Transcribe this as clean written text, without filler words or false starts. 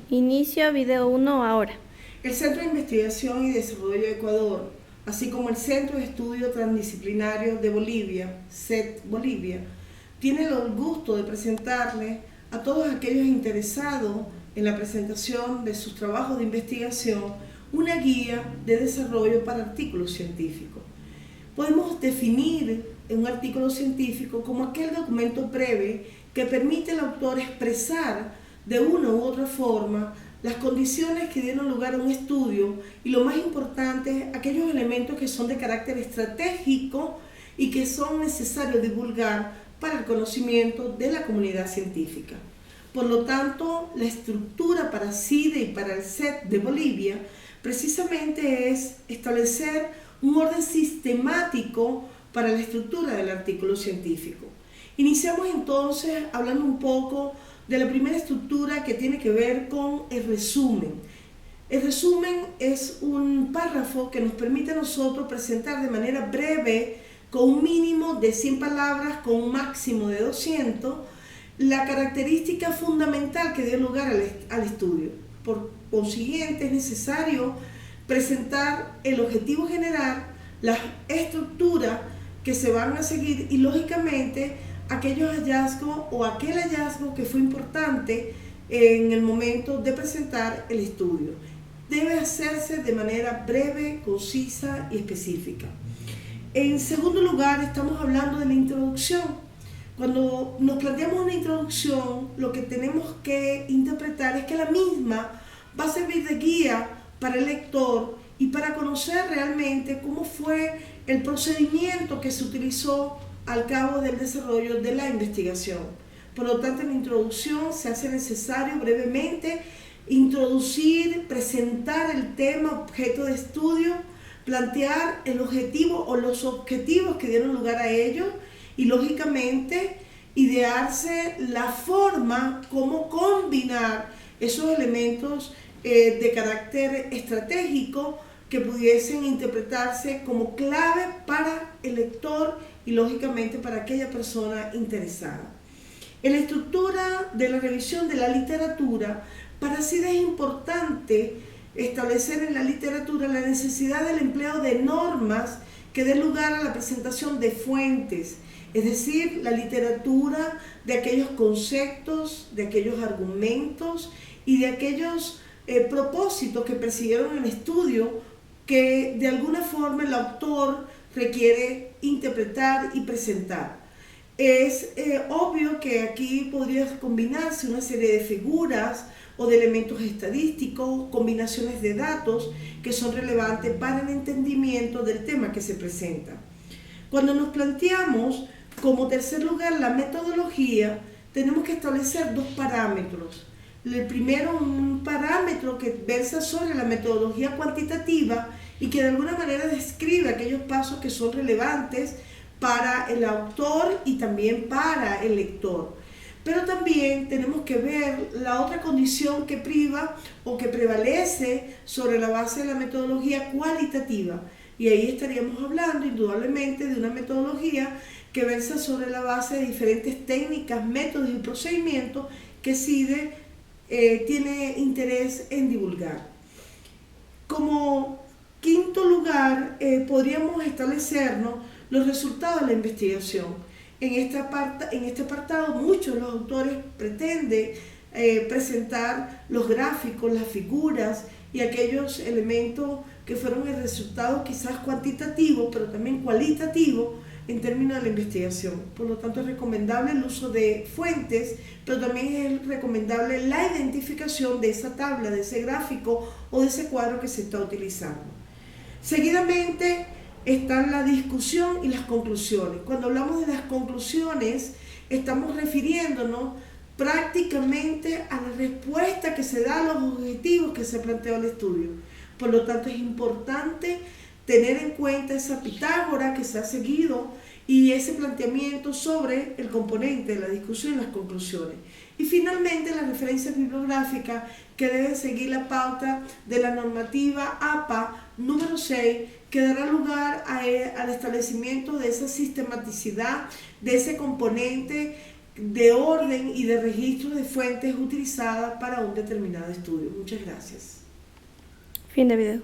Inicio video 1 ahora. El Centro de Investigación y Desarrollo de Ecuador, así como el Centro de Estudio Transdisciplinario de Bolivia, CET Bolivia, tiene el gusto de presentarle a todos aquellos interesados en la presentación de sus trabajos de investigación una guía de desarrollo para artículos científicos. Podemos definir un artículo científico como aquel documento breve que permite al autor expresar de una u otra forma las condiciones que dieron lugar a un estudio y, lo más importante, aquellos elementos que son de carácter estratégico y que son necesarios divulgar para el conocimiento de la comunidad científica. Por lo tanto, la estructura para CIDE y para el CET de Bolivia precisamente es establecer un orden sistemático para la estructura del artículo científico. Iniciamos entonces hablando un poco de la primera estructura, que tiene que ver con el resumen. El resumen es un párrafo que nos permite a nosotros presentar de manera breve, con un mínimo de 100 palabras, con un máximo de 200, la característica fundamental que dio lugar al estudio. Por consiguiente, es necesario presentar el objetivo general, la estructura que se van a seguir y, lógicamente, aquellos hallazgos o aquel hallazgo que fue importante en el momento de presentar el estudio. Debe hacerse de manera breve, concisa y específica. En segundo lugar, estamos hablando de la introducción. Cuando nos planteamos una introducción, lo que tenemos que interpretar es que la misma va a servir de guía para el lector y para conocer realmente cómo fue el procedimiento que se utilizó al cabo del desarrollo de la investigación. Por lo tanto, en la introducción se hace necesario brevemente introducir, presentar el tema objeto de estudio, plantear el objetivo o los objetivos que dieron lugar a ello y, lógicamente, idearse la forma como combinar esos elementos de carácter estratégico que pudiesen interpretarse como clave para el lector y, lógicamente, para aquella persona interesada. En la estructura de la revisión de la literatura, para CIDE es importante establecer en la literatura la necesidad del empleo de normas que den lugar a la presentación de fuentes, es decir, la literatura de aquellos conceptos, de aquellos argumentos y de aquellos propósitos que persiguieron el estudio, que de alguna forma el autor requiere interpretar y presentar. Es obvio que aquí podría combinarse una serie de figuras o de elementos estadísticos, combinaciones de datos que son relevantes para el entendimiento del tema que se presenta. Cuando nos planteamos como tercer lugar la metodología, tenemos que establecer dos parámetros. El primero, un parámetro que versa sobre la metodología cuantitativa y que de alguna manera describe aquellos pasos que son relevantes para el autor y también para el lector. Pero también tenemos que ver la otra condición que priva o que prevalece sobre la base de la metodología cualitativa. Y ahí estaríamos hablando indudablemente de una metodología que versa sobre la base de diferentes técnicas, métodos y procedimientos que CIDE tiene interés en divulgar. Como quinto lugar, podríamos establecernos los resultados de la investigación. En este apartado, muchos de los autores pretenden presentar los gráficos, las figuras y aquellos elementos que fueron el resultado quizás cuantitativo, pero también cualitativo en términos de la investigación. Por lo tanto, es recomendable el uso de fuentes, pero también es recomendable la identificación de esa tabla, de ese gráfico o de ese cuadro que se está utilizando. Seguidamente están la discusión y las conclusiones. Cuando hablamos de las conclusiones, estamos refiriéndonos prácticamente a la respuesta que se da a los objetivos que se planteó el estudio. Por lo tanto, es importante tener en cuenta esa Pitágora que se ha seguido y ese planteamiento sobre el componente de la discusión y las conclusiones. Y finalmente, las referencias bibliográficas que deben seguir la pauta de la normativa APA número 6, que dará lugar al establecimiento de esa sistematicidad, de ese componente de orden y de registro de fuentes utilizadas para un determinado estudio. Muchas gracias. Fin de video.